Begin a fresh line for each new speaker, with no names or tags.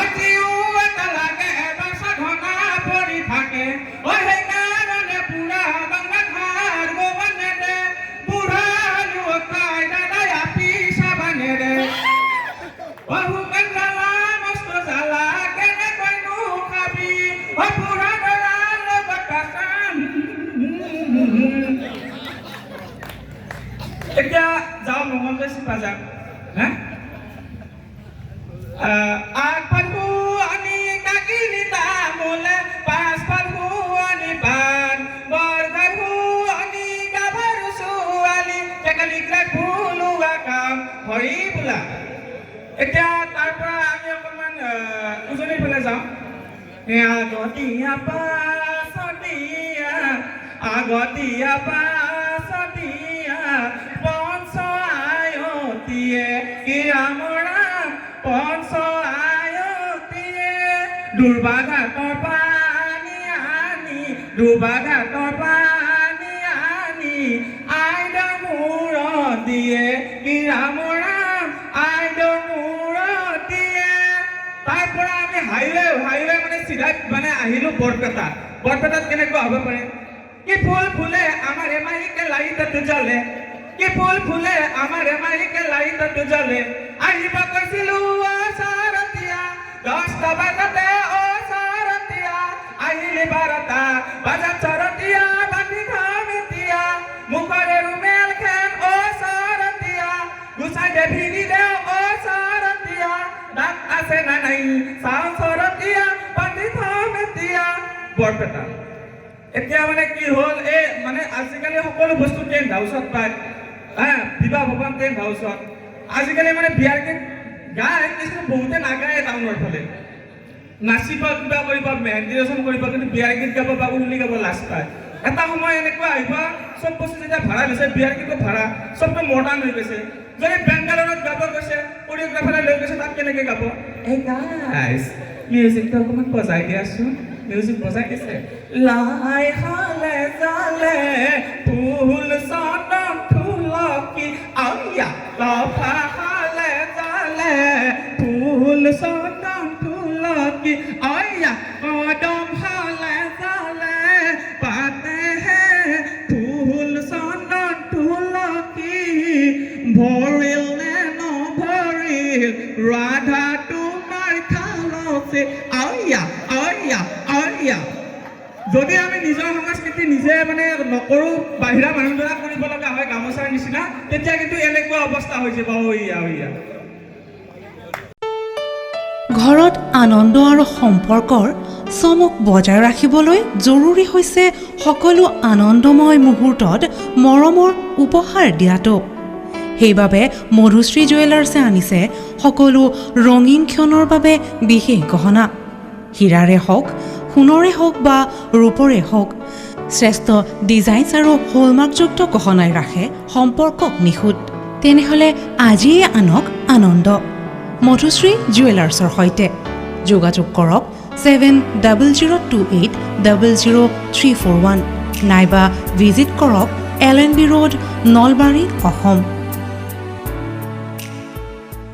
আজিও এটা লাগে এটা সাধনা পৰি থাকে সেইকাৰণে পুৰা বাংলা ঘাৰ গোবানে দে বুঢ়া লুকাই দাদাই আপি চাবানে দে শুকান জ্বালা মস্ত জ্বালা কেনেকৈনো খাবি বুঢ়া দৰা লগত কাম এতিয়া যাওঁ মঙলদৈ চিপা যাম হা আগফালু আনি কাকিনি তামোলে পাছফালু আনি পাণ বৰগালু আনি গাভৰু ছোৱালী টেকেলিগ্ৰাক ভুলোৱা কাম হৰি বোলা এতিয়া তাৰ পৰা আমি অকণমান উজনিৰ ফালে যাওঁ আগতীয়া পাছতীয়া আগতীয়া পাছতীয়া পঞ্চ আয়তীয়ে কিৰামৰা পঞ্চ আয়তীয়ে দুৰ্বাঘাটৰ পানী আনি দুৰ্বাঘাটৰ পানী আনি আইদা মূৰত দিয়ে কিৰামৰা আইদা মূৰত দিয়ে তাৰ পৰা আমি হাইৱে মানে চিধাই মানে আহিলো বৰপেটাত কেনেকুৱা হ'ব পাৰে কি ফুল ফুলে আমাৰ এমাহিকে লাইটত জ্বলে কি ফুল ফুলে আমাৰ এমাহিকে লাইটত জ্বলে আহিব কৈছিলো সাৰথিয়া 10টা বজাতে সাৰথিয়া আহিলি 12টা বজাত সাৰথিয়া বান্ধি খাম এতিয়া মুখৰে ৰুমেল খেন সাৰথিয়া গুচাই দে ভিনি দে সাৰথিয়া দাঁত আছে না নাই চাও সাৰথিয়া বান্ধি খাম এতিয়া বৰপেটা এতিয়া মানে কি হ'ল এই মানে আজিকালি সকলো বস্তু টেণ্ট হাউচত পায় বিবাহ ভৱন টেণ্ট হাউচত আজিকালি মানে বিয়াৰ গীত গায় কিন্তু বহুতে নাগায় টাউনৰ ফালে নাচিব কিবা কৰিব মেহেন্দি ৰচম কৰিব কিন্তু বিয়াৰ গীত গাব বা উৰুলি গাব লাজ পায় এটা সময় এনেকুৱা আহিব চব বস্তু যেতিয়া ভাড়া লৈছে বিয়াৰ গীতো ভাড়া চবটো মডাৰ্ণ হৈ গৈছে যদি বেংগালোৰত গাব গৈছে কোৰিঅ'গ্ৰাফাৰে লৈ গৈছে তাত কেনেকৈ গাব এই গাইছ মিউজিকটো অকণমান বজাই দিয়াচোন মিউজিক বজাই দিছে লাই হালে জালে ফুল চন্দন তুলসী আয়া লফা হালে জালে ফুল চন্দন তুলসী আয়া কদম হালে জালে পাতে হে ফুল চন্দন তুলসী ভৰিল নে নভৰিল ৰাধা তোমাৰ খালছে আয়া আয়া আয়া যদি আমি নিজৰ সংস্কৃতি নিজে মানে নকৰো বাহিৰা মানুহ দ্বাৰা কৰিব লগা হয় গামোচাৰ নিচিনা তেতিয়া কিন্তু এনেকুৱা অৱস্থা হৈ যাব
ঘৰত আনন্দ আৰু সম্পৰ্কৰ চমক বজাই ৰাখিবলৈ জৰুৰী হৈছে সকলো আনন্দময় মুহূৰ্তত মৰমৰ উপহাৰ দিয়াটো সেইবাবে মধুশ্ৰী জুৱেলাৰ্ছে আনিছে সকলো ৰঙীন ক্ষণৰ বাবে বিশেষ গহনা হীৰাৰে হওক সোণৰে হওক বা ৰূপৰে হওক শ্ৰেষ্ঠ ডিজাইনছ আৰু হলমাৰ্কযুক্ত গহনাই ৰাখে সম্পৰ্কক নিখুঁত তেনেহ'লে আজিয়ে আনক আনন্দ মধুশ্ৰী জুৱেলাৰ্ছৰ সৈতে যোগাযোগ কৰক 7028000341 নাইবা ভিজিট কৰক LNB ৰোড নলবাৰী অসম